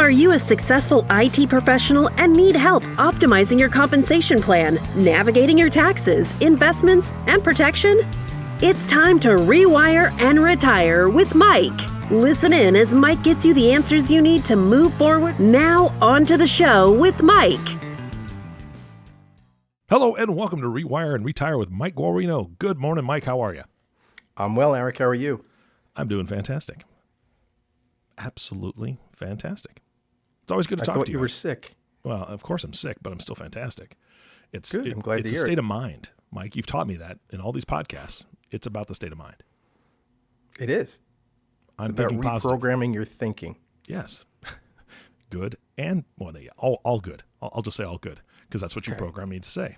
Are you a successful IT professional and need help optimizing your compensation plan, navigating your taxes, investments, and protection? It's time to rewire and retire with Mike. Listen in as Mike gets you the answers you need to move forward. Now, on to the show with Mike. Hello and welcome to Rewire and Retire with Mike Guarino. Good morning, Mike. How are you? I'm well, Eric. How are you? I'm doing fantastic. Absolutely fantastic. It's always good to talk I thought to you. You were sick. Well, of course I'm sick, but I'm still fantastic. It's good. I'm glad to it's hear a state it. of mind, Mike. You've taught me that in all these podcasts. It's about the state of mind. It is. I'm it's about thinking positive. reprogramming your thinking. Yes. Good and, well, yeah, all good. I'll just say all good because that's what you programmed me to say.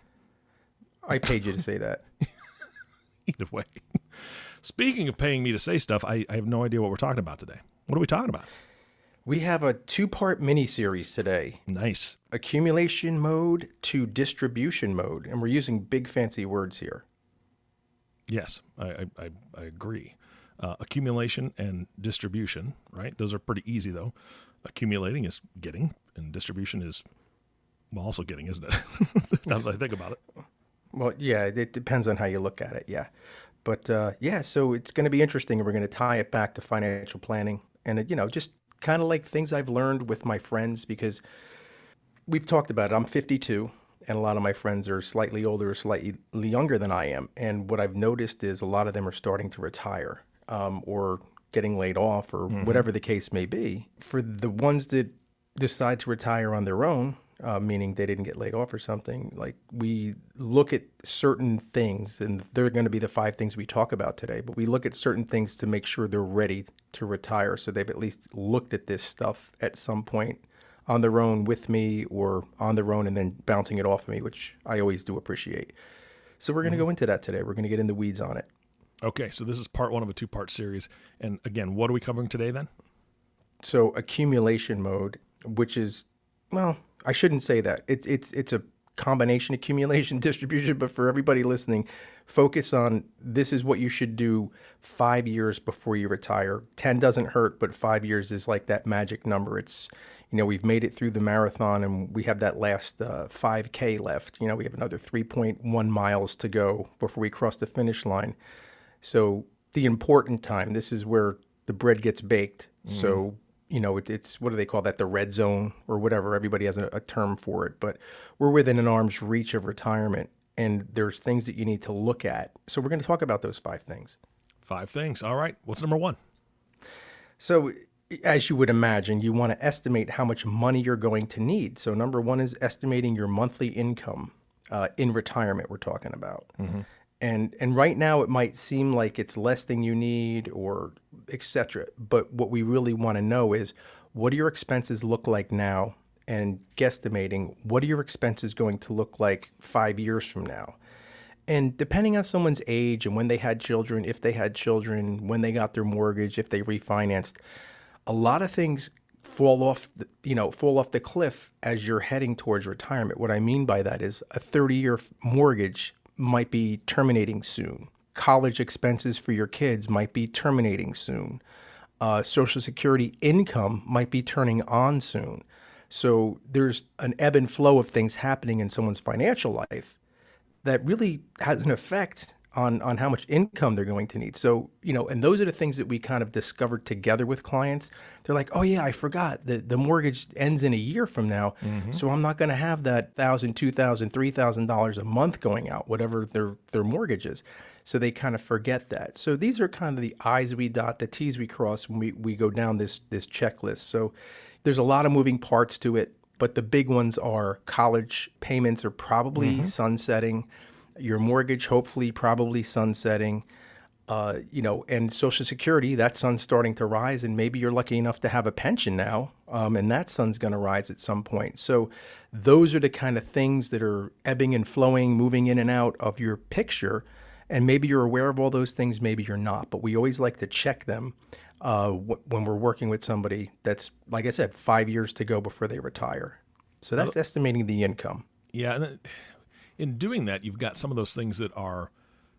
I paid you to say that. Either way. Speaking of paying me to say stuff, I have no idea what we're talking about today. What are we talking about? We have a 2-part mini-series today. Nice. Accumulation mode to distribution mode. And we're using big fancy words here. Yes, I agree. Accumulation and distribution, right? Those are pretty easy, though. Accumulating is getting, and distribution is, well, also getting, isn't it? As I think about it. Well, yeah, it depends on how you look at it, yeah. But, so it's going to be interesting, and we're going to tie it back to financial planning. And, just kind of like things I've learned with my friends, because we've talked about it. I'm 52, and a lot of my friends are slightly older or slightly younger than I am. And what I've noticed is a lot of them are starting to retire or getting laid off or whatever the case may be. For the ones that decide to retire on their own, meaning they didn't get laid off or something, like we look at certain things, and they're going to be the 5 things we talk about today, but we look at certain things to make sure they're ready to retire. So they've at least looked at this stuff at some point on their own with me or on their own and then bouncing it off of me, which I always do appreciate. So we're going to go into that today. We're going to get in the weeds on it. Okay, so this is part 1 of a 2-part series. And again, what are we covering today then? So accumulation mode, which is, well, I shouldn't say that. It's a combination accumulation distribution, but for everybody listening, focus on this is what you should do 5 years before you retire. 10 doesn't hurt, but 5 years is like that magic number. It's, we've made it through the marathon and we have that last 5K left. We have another 3.1 miles to go before we cross the finish line. So the important time, this is where the bread gets baked. So it's, what do they call that? The red zone or whatever. Everybody has a term for it, but we're within an arm's reach of retirement, and there's things that you need to look at. So we're going to talk about those 5 things. 5 things. All right. What's number 1? So as you would imagine, you want to estimate how much money you're going to need. So number 1 is estimating your monthly income in retirement we're talking about. And right now it might seem like it's less than you need or et cetera. But what we really want to know is, what do your expenses look like now? And guesstimating, what are your expenses going to look like 5 years from now? And depending on someone's age and when they had children, if they had children, when they got their mortgage, if they refinanced, a lot of things fall off the cliff as you're heading towards retirement. What I mean by that is a 30-year mortgage might be terminating soon. College expenses for your kids might be terminating soon. Social Security income might be turning on soon. So there's an ebb and flow of things happening in someone's financial life that really has an effect on how much income they're going to need. So, and those are the things that we kind of discovered together with clients. They're like, oh yeah, I forgot the mortgage ends in a year from now. So I'm not going to have that $1,000, $2,000, $3,000 a month going out, whatever their mortgage is. So they kind of forget that. So these are kind of the I's we dot, the T's we cross when we go down this checklist. So there's a lot of moving parts to it, but the big ones are college payments are probably sunsetting. Your mortgage, hopefully, probably sunsetting, and Social Security, that sun's starting to rise, and maybe you're lucky enough to have a pension now, and that sun's going to rise at some point. So those are the kind of things that are ebbing and flowing, moving in and out of your picture, and maybe you're aware of all those things, maybe you're not, but we always like to check them when we're working with somebody that's, like I said, 5 years to go before they retire. So that's estimating the income. Yeah, and in doing that, you've got some of those things that are,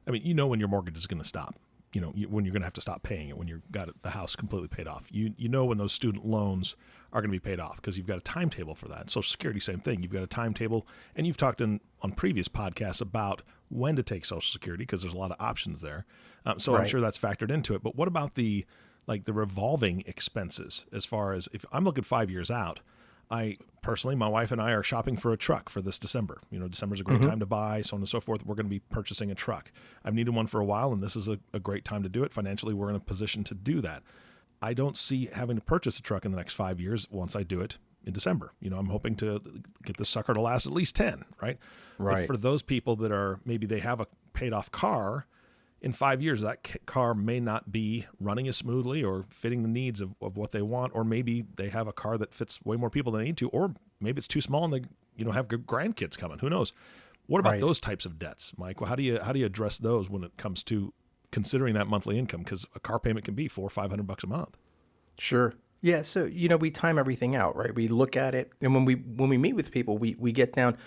when your mortgage is going to stop. when you're going to have to stop paying it, when you've got the house completely paid off. You know when those student loans are going to be paid off because you've got a timetable for that. Social Security, same thing. You've got a timetable, and you've talked on previous podcasts about when to take Social Security because there's a lot of options there. So I'm sure that's factored into it. But what about the revolving expenses as far as if I'm looking 5 years out? I personally, my wife and I are shopping for a truck for this December. December's a great time to buy, so on and so forth. We're going to be purchasing a truck. I've needed one for a while, and this is a great time to do it. Financially, we're in a position to do that. I don't see having to purchase a truck in the next 5 years once I do it in December. I'm hoping to get this sucker to last at least 10, right? Right. But for those people that are, maybe they have a paid off car, in 5 years, that car may not be running as smoothly or fitting the needs of what they want, or maybe they have a car that fits way more people than they need to, or maybe it's too small and they have grandkids coming. Who knows? What about those types of debts, Mike? Well, how do you address those when it comes to considering that monthly income? Because a car payment can be $400 or $500 a month. Sure. Yeah. So, we time everything out, right? We look at it. And when we meet with people, we get down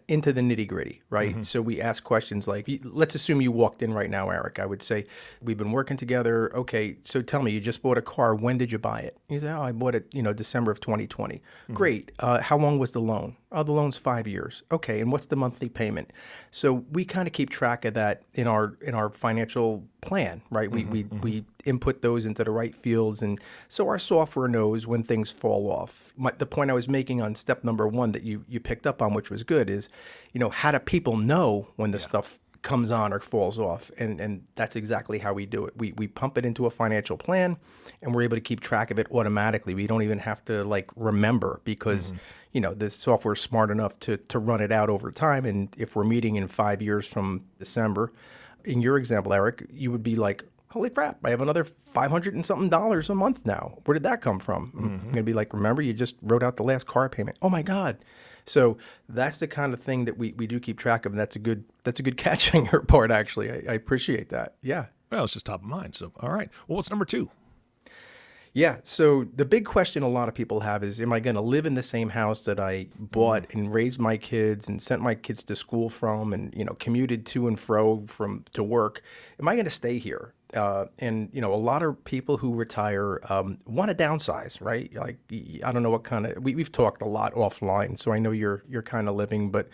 into the nitty gritty, right? Mm-hmm. So we ask questions like, let's assume you walked in right now, Eric. I would say, we've been working together. Okay, so tell me, you just bought a car. When did you buy it? You say, I bought it, December of 2020. Mm-hmm. Great. How long was the loan? Oh, the loan's 5 years. Okay, and what's the monthly payment? So we kind of keep track of that in our financial plan, right? We input those into the right fields, and so our software knows when things fall off. The point I was making on step number 1 that you picked up on, which was good, is, how do people know when the stuff comes on or falls off? And that's exactly how we do it. We pump it into a financial plan, and we're able to keep track of it automatically. We don't even have to remember because the software is smart enough to run it out over time. And if we're meeting in 5 years from December, in your example, Eric, you would be like, holy crap, I have another $500 and something a month now. Where did that come from? I'm going to be like, remember, you just wrote out the last car payment. Oh my God. So that's the kind of thing that we do keep track of. And that's a good catch on your part, actually. I appreciate that. Yeah. Well, it's just top of mind. So, all right. Well, what's number 2? Yeah. So the big question a lot of people have is, am I going to live in the same house that I bought and raised my kids and sent my kids to school from and, commuted to and fro to work? Am I going to stay here? And a lot of people who retire want to downsize, right? Like, I don't know what kind of, we've talked a lot offline, so I know you're kind of living, but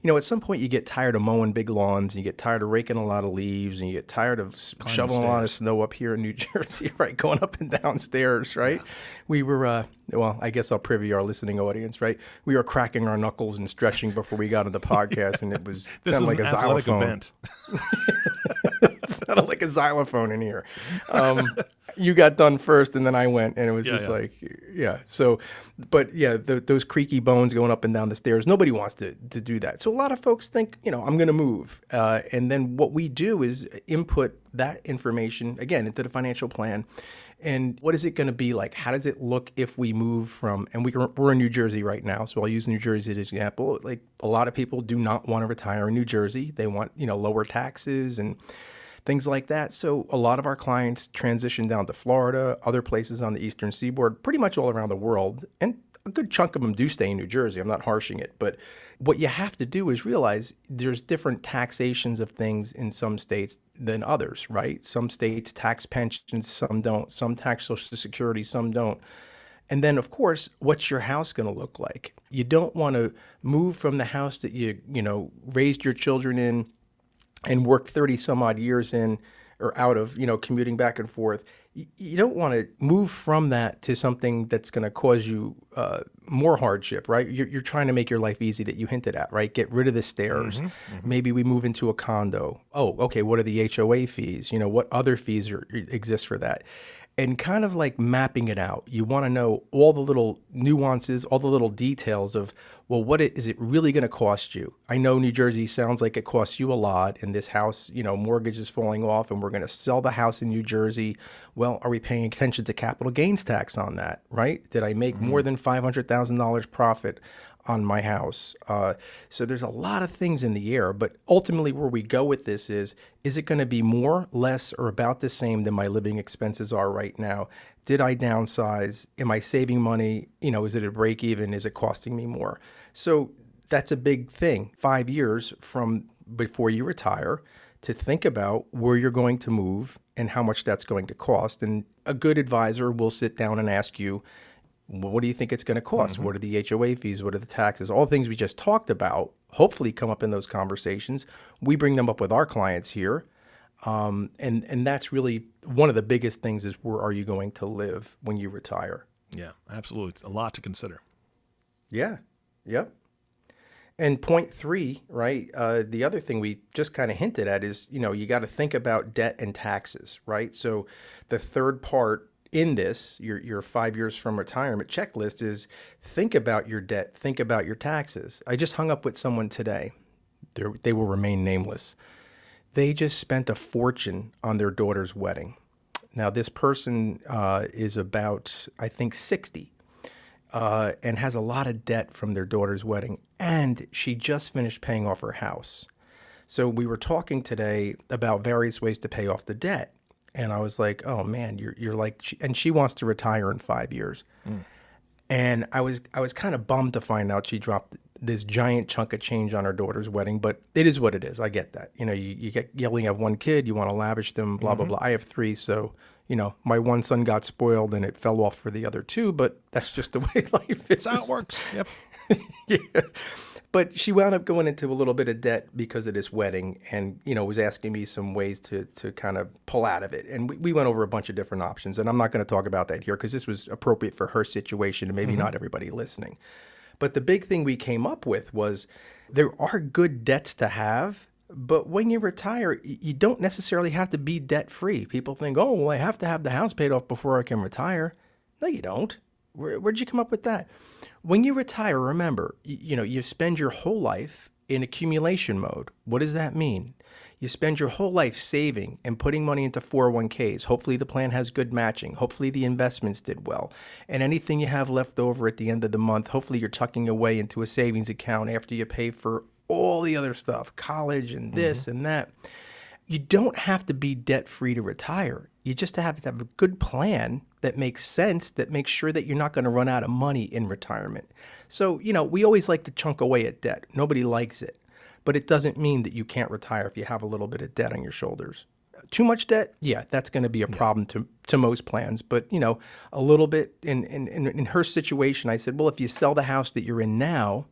at some point you get tired of mowing big lawns, and you get tired of raking a lot of leaves, and you get tired of shoveling a lot of snow up here in New Jersey, right? Going up and down stairs, right? Yeah. We were, I guess I'll preview our listening audience, right? We were cracking our knuckles and stretching before we got on the podcast, and it was kind of like a xylophone. Event. It sounded like a xylophone in here. You got done first, and then I went, and it was So, but yeah, those creaky bones going up and down the stairs, nobody wants to do that. So a lot of folks think, I'm going to move. And then what we do is input that information, again, into the financial plan. And what is it going to be like? How does it look if we move from, and we're in New Jersey right now, so I'll use New Jersey as an example. Like, a lot of people do not want to retire in New Jersey. They want, lower taxes and things like that. So a lot of our clients transition down to Florida, other places on the Eastern Seaboard, pretty much all around the world. And a good chunk of them do stay in New Jersey. I'm not harshing it. But what you have to do is realize there's different taxations of things in some states than others, right? Some states tax pensions, some don't. Some tax Social Security, some don't. And then, of course, what's your house going to look like? You don't want to move from the house that you raised your children in and worked 30 some odd years in or out of, commuting back and forth. You don't want to move from that to something that's going to cause you more hardship, right? You're trying to make your life easy, that you hinted at, right? Get rid of the stairs. Maybe we move into a condo. Oh, okay, what are the HOA fees? What other fees exist for that? And kind of like mapping it out. You want to know all the little nuances, all the little details of, well, is it really going to cost you? I know New Jersey sounds like it costs you a lot, and this house, mortgage is falling off, and we're going to sell the house in New Jersey. Well, are we paying attention to capital gains tax on that, right? Did I make more than $500,000 profit on my house? So there's a lot of things in the air, but ultimately where we go with this is it going to be more, less, or about the same than my living expenses are right now? Did I downsize? Am I saving money? Is it a break even? Is it costing me more? So that's a big thing. 5 years from before you retire to think about where you're going to move and how much that's going to cost. And a good advisor will sit down and ask you, what do you think it's going to cost? What are the HOA fees? What are the taxes? All things we just talked about hopefully come up in those conversations. We bring them up with our clients here. And that's really one of the biggest things is where are you going to live when you retire? Yeah, absolutely. It's a lot to consider. Yeah. Yep. And point three, right? The other thing we just kind of hinted at is, you got to think about debt and taxes, right? So the third part in this, your 5 years from retirement checklist is think about your debt, think about your taxes. I just hung up with someone today. They will remain nameless. They just spent a fortune on their daughter's wedding. Now, this person is about, I think, 60 and has a lot of debt from their daughter's wedding. And she just finished paying off her house. So we were talking today about various ways to pay off the debt. And I was like, oh, man, you're like, and she wants to retire in 5 years. And I was kind of bummed to find out she dropped this giant chunk of change on her daughter's wedding, but it is what it is. I get that. You only have one kid, you want to lavish them, blah, blah, blah. I have three, so, my one son got spoiled and it fell off for the other two, but that's just the way life is. That's how it works. Yep. Yeah. But she wound up going into a little bit of debt because of this wedding and, was asking me some ways to kind of pull out of it. And we went over a bunch of different options. And I'm not going to talk about that here because this was appropriate for her situation and maybe not everybody listening. But the big thing we came up with was there are good debts to have. But when you retire, you don't necessarily have to be debt free. People think, oh, well, I have to have the house paid off before I can retire. No, you don't. Where'd you come up with that? When you retire, remember, you spend your whole life in accumulation mode. What does that mean? You spend your whole life saving and putting money into 401ks. Hopefully the plan has good matching. Hopefully the investments did well. And anything you have left over at the end of the month, hopefully you're tucking away into a savings account after you pay for all the other stuff, college and this and that. You don't have to be debt-free to retire. You just have to have a good plan that makes sense, that makes sure that you're not going to run out of money in retirement. So, we always like to chunk away at debt. Nobody likes it. But it doesn't mean that you can't retire if you have a little bit of debt on your shoulders. Too much debt? Yeah, that's going to be a problem to most plans. But, a little bit in her situation, I said, well, if you sell the house that you're in now,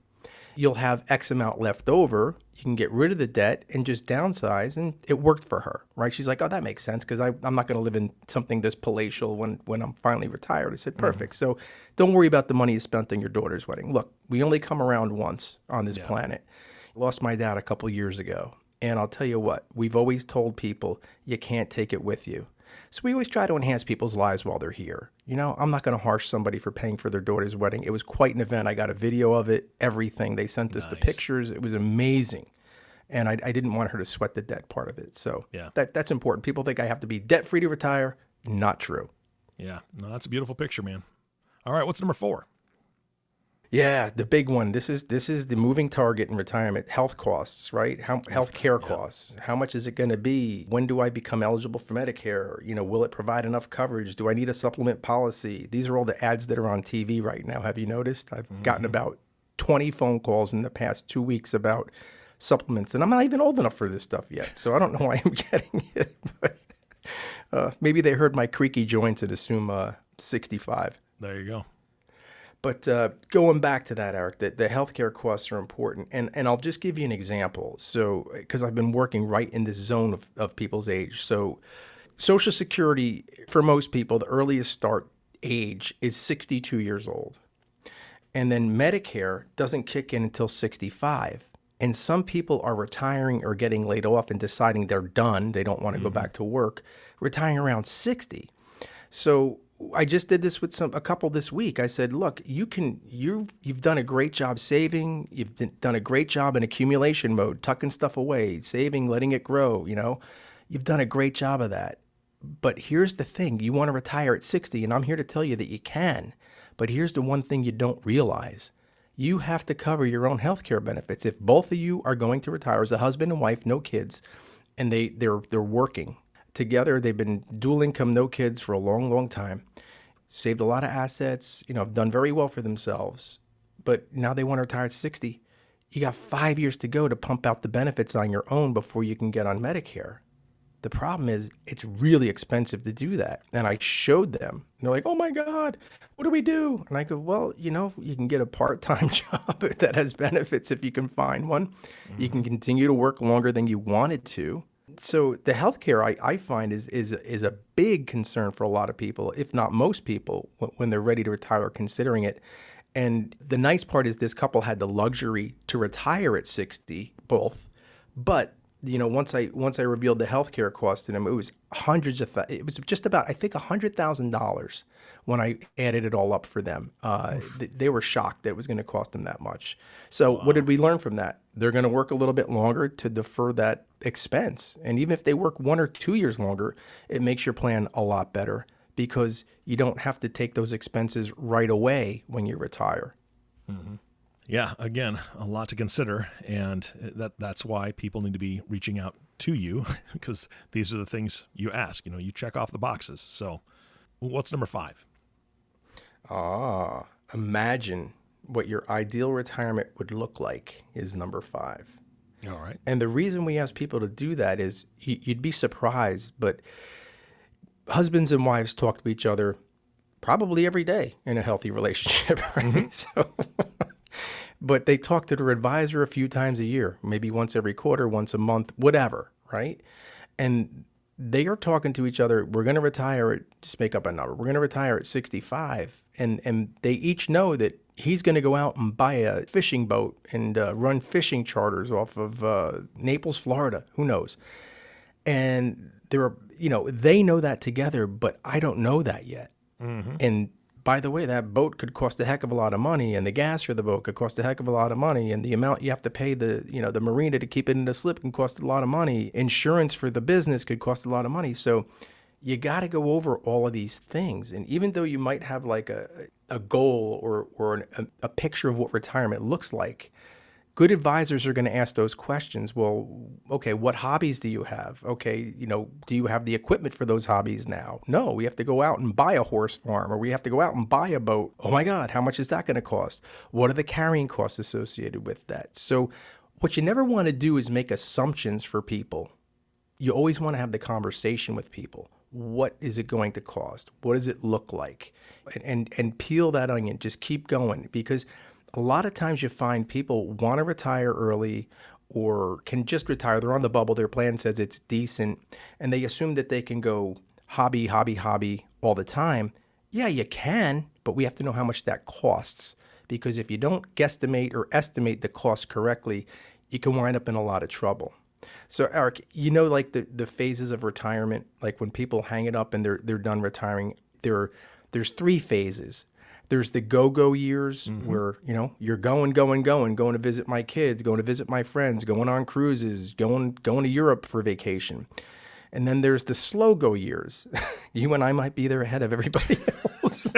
you'll have X amount left over. You can get rid of the debt and just downsize. And it worked for her, right? She's like, oh, that makes sense because I'm not going to live in something this palatial when I'm finally retired. I said, perfect. So don't worry about the money you spent on your daughter's wedding. Look, we only come around once on this planet. Lost my dad a couple years ago. And I'll tell you what, we've always told people you can't take it with you. So we always try to enhance people's lives while they're here. I'm not going to harsh somebody for paying for their daughter's wedding. It was quite an event. I got a video of it, everything. They sent us the pictures. It was amazing. And I didn't want her to sweat the debt part of it. So that's important. People think I have to be debt-free to retire. Not true. Yeah. No, that's a beautiful picture, man. All right. What's number 4? Yeah, the big one. This is the moving target in retirement. Health costs, right? Health care costs. How much is it going to be? When do I become eligible for Medicare? Will it provide enough coverage? Do I need a supplement policy? These are all the ads that are on TV right now. Have you noticed? I've gotten about 20 phone calls in the past 2 weeks about supplements, and I'm not even old enough for this stuff yet, so I don't know why I'm getting it. But maybe they heard my creaky joints and assume 65. There you go. But going back to that, Eric, the healthcare costs are important. And I'll just give you an example. So, because I've been working right in this zone of people's age. So Social Security, for most people, the earliest start age is 62 years old. And then Medicare doesn't kick in until 65. And some people are retiring or getting laid off and deciding they're done. They don't want to go back to work, retiring around 60. So I just did this with a couple this week. I said, look, you've done a great job saving. You've done a great job in accumulation mode, tucking stuff away, saving, letting it grow. You've done a great job of that. But here's the thing. You want to retire at 60, and I'm here to tell you that you can. But here's the one thing you don't realize. You have to cover your own health care benefits. If both of you are going to retire as a husband and wife, no kids, and they're working together, they've been dual income, no kids for a long, long time, saved a lot of assets, have done very well for themselves, but now they want to retire at 60. you got 5 years to go to pump out the benefits on your own before you can get on Medicare. The problem is it's really expensive to do that. And I showed them. And they're like, oh my God, what do we do? And I go, well, you can get a part-time job that has benefits if you can find one. You can continue to work longer than you wanted to. So the healthcare I find is a big concern for a lot of people, if not most people, when they're ready to retire or considering it. And the nice part is this couple had the luxury to retire at 60, both, but once I revealed the healthcare cost to them, it was it was just about, I think, $100,000 when I added it all up for them. They were shocked that it was going to cost them that much. So What did we learn from that? They're going to work a little bit longer to defer that expense. And even if they work 1 or 2 years longer, it makes your plan a lot better because you don't have to take those expenses right away when you retire. Mm-hmm. Yeah, again, a lot to consider, and that's why people need to be reaching out to you because these are the things you ask. You check off the boxes. So what's number 5? Imagine what your ideal retirement would look like is number 5. All right. And the reason we ask people to do that is you'd be surprised, but husbands and wives talk to each other probably every day in a healthy relationship, right? Mm-hmm. So... But they talk to their advisor a few times a year, maybe once every quarter, once a month, whatever, right? And they are talking to each other. We're going to retire at, just make up a number. We're going to retire at 65. And they each know that he's going to go out and buy a fishing boat and run fishing charters off of Naples, Florida. Who knows? And they know that together, but I don't know that yet. Mm-hmm. And by the way, that boat could cost a heck of a lot of money, and the gas for the boat could cost a heck of a lot of money, and the amount you have to pay the marina to keep it in the slip can cost a lot of money. Insurance for the business could cost a lot of money. So you got to go over all of these things. And even though you might have like a goal or a picture of what retirement looks like, good advisors are going to ask those questions. Well, okay, what hobbies do you have? Okay, do you have the equipment for those hobbies now? No, we have to go out and buy a horse farm, or we have to go out and buy a boat. Oh my God, how much is that going to cost? What are the carrying costs associated with that? So what you never want to do is make assumptions for people. You always want to have the conversation with people. What is it going to cost? What does it look like? And peel that onion, just keep going, because a lot of times you find people want to retire early or can just retire. They're on the bubble. Their plan says it's decent, and they assume that they can go hobby all the time. Yeah, you can, but we have to know how much that costs, because if you don't guesstimate or estimate the cost correctly, you can wind up in a lot of trouble. So Eric, like the phases of retirement, like when people hang it up and they're done retiring, there's 3 phases. There's the go-go years, mm-hmm. where, you're going to visit my kids, going to visit my friends, going on cruises, going to Europe for vacation. And then there's the slow-go years. You and I might be there ahead of everybody else.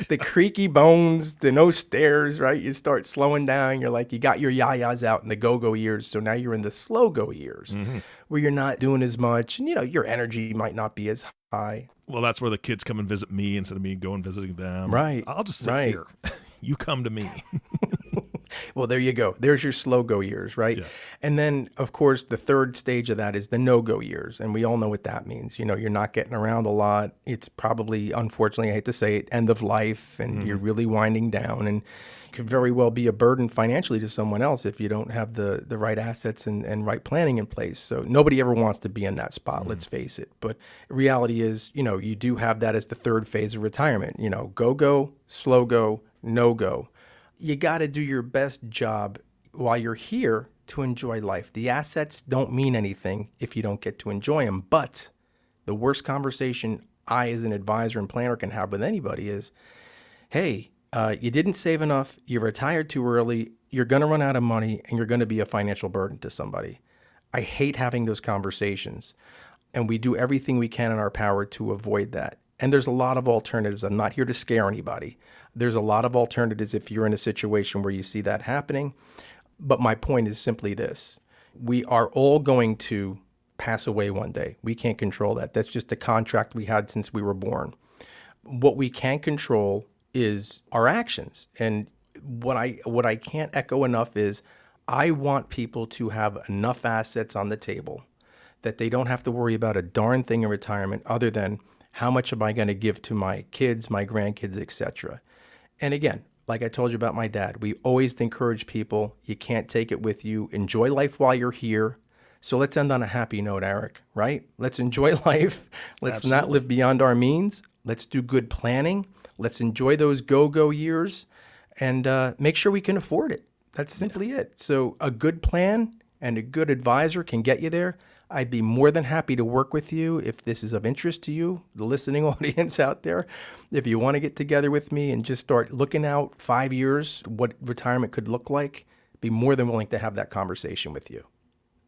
The creaky bones, the no stairs, right? You start slowing down. You're like, you got your yayas out in the go-go years. So now you're in the slow-go years, mm-hmm. where you're not doing as much. And, your energy might not be as high. Well, that's where the kids come and visit me instead of me going visiting them. Right. I'll just sit here. You come to me. Well, there you go. There's your slow-go years, right? Yeah. And then, of course, the third stage of that is the no-go years. And we all know what that means. You're not getting around a lot. It's probably, unfortunately, I hate to say it, end of life, and mm-hmm. you're really winding down. And it could very well be a burden financially to someone else if you don't have the right assets and right planning in place. So nobody ever wants to be in that spot, mm-hmm. let's face it. But reality is, you do have that as the third phase of retirement. Go, slow-go, no-go. You got to do your best job while you're here to enjoy life. The assets don't mean anything if you don't get to enjoy them. But the worst conversation I, as an advisor and planner, can have with anybody is, hey, you didn't save enough, you retired too early, you're going to run out of money, and you're going to be a financial burden to somebody. I hate having those conversations, and we do everything we can in our power to avoid that. And there's a lot of alternatives. I'm not here to scare anybody. There's a lot of alternatives if you're in a situation where you see that happening. But my point is simply this. We are all going to pass away one day. We can't control that. That's just a contract we had since we were born. What we can control is our actions. And what I can't echo enough is I want people to have enough assets on the table that they don't have to worry about a darn thing in retirement other than how much am I going to give to my kids, my grandkids, etc. And again, like I told you about my dad, we always encourage people, you can't take it with you. Enjoy life while you're here. So let's end on a happy note, Eric, right? Let's enjoy life. Let's not live beyond our means. Let's do good planning. Let's enjoy those go-go years and make sure we can afford it. That's simply it. So a good plan and a good advisor can get you there. I'd be more than happy to work with you if this is of interest to you, the listening audience out there. If you want to get together with me and just start looking out 5 years, what retirement could look like, be more than willing to have that conversation with you.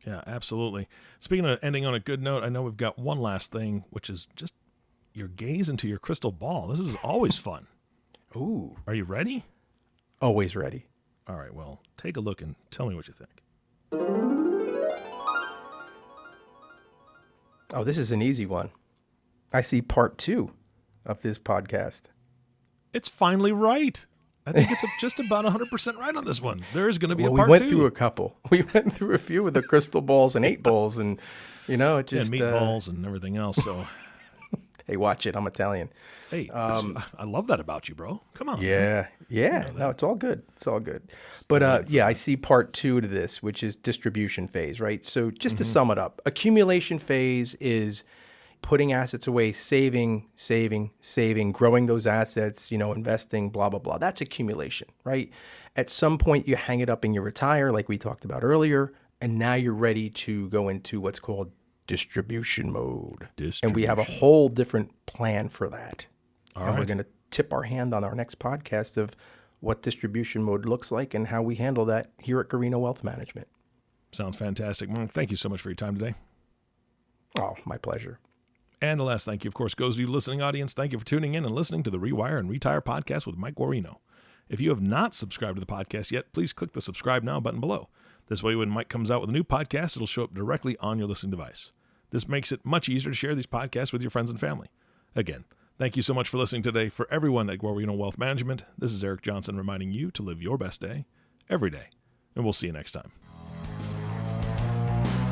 Yeah, absolutely. Speaking of ending on a good note, I know we've got one last thing, which is just your gaze into your crystal ball. This is always fun. Ooh. Are you ready? Always ready. All right, well, take a look and tell me what you think. Oh, this is an easy one. I see part 2 of this podcast. It's finally right. I think it's just about 100% right on this one. There is going to be a We part went 2. through a couple. We went through a few of the crystal balls and 8 balls, and it just and meatballs and everything else. So, hey, watch it. I'm Italian. hey, I love that about you, bro. Come on. Yeah. No, it's all good. It's all good. But I see part 2 to this, which is distribution phase, right? So just to sum it up, accumulation phase is putting assets away, saving, growing those assets, investing, blah, blah, blah. That's accumulation, right? At some point, you hang it up and you retire, like we talked about earlier, and now you're ready to go into what's called distribution mode. And we have a whole different plan for that. We're going to tip our hand on our next podcast of what distribution mode looks like and how we handle that here at Guarino Wealth Management. Sounds fantastic. Mark, thank you so much for your time today. Oh, my pleasure. And the last thank you, of course, goes to you, listening audience. Thank you for tuning in and listening to the Rewire and Retire podcast with Mike Guarino. If you have not subscribed to the podcast yet, please click the subscribe now button below. This way, when Mike comes out with a new podcast, it'll show up directly on your listening device. This makes it much easier to share these podcasts with your friends and family. Again, thank you so much for listening today. For everyone at Guarino Wealth Management, this is Eric Johnson reminding you to live your best day every day. And we'll see you next time.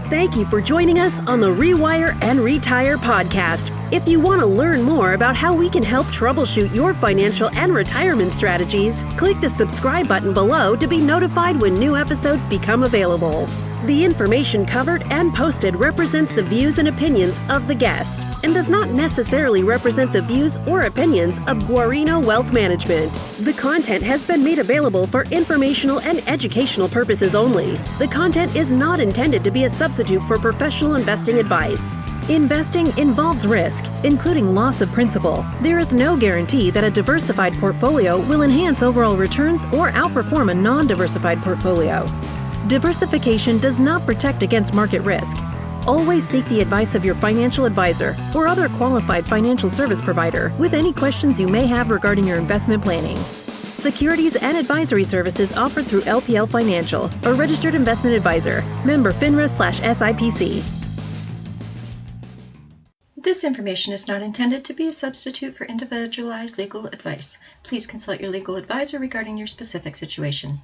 Thank you for joining us on the Rewire and Retire podcast. If you want to learn more about how we can help troubleshoot your financial and retirement strategies, click the subscribe button below to be notified when new episodes become available. The information covered and posted represents the views and opinions of the guest and does not necessarily represent the views or opinions of Guarino Wealth Management. The content has been made available for informational and educational purposes only. The content is not intended to be a substitute for professional investing advice. Investing involves risk, including loss of principal. There is no guarantee that a diversified portfolio will enhance overall returns or outperform a non-diversified portfolio. Diversification does not protect against market risk. Always seek the advice of your financial advisor or other qualified financial service provider with any questions you may have regarding your investment planning. Securities and advisory services offered through LPL Financial, a registered investment advisor. Member FINRA/SIPC. This information is not intended to be a substitute for individualized legal advice. Please consult your legal advisor regarding your specific situation.